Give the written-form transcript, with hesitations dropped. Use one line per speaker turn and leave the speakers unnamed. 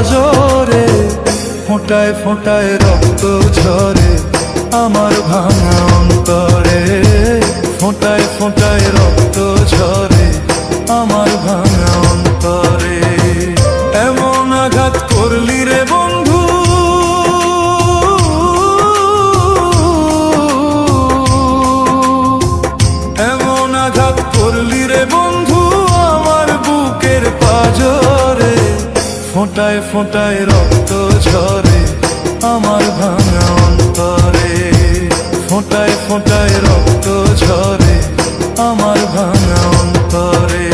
পাঁজরে, ফোঁটায় ফোঁটায় রক্ত ঝরে আমার ভাঙা অন্তরে, ফোঁটায় ফোঁটায় রক্ত ঝরে আমার ভাঙা অন্তরে। এমন আঘাত করলি রে বন্ধু, এমন আঘাত করলি রে বন্ধু আমার বুকের পাঁজরে, ফোঁটায় ফোঁটায় রক্ত ঝরে আমার ভাঙা অন্তরে, ফোঁটায় ফোঁটায় রক্ত ঝরে আমার ভাঙা অন্তরে।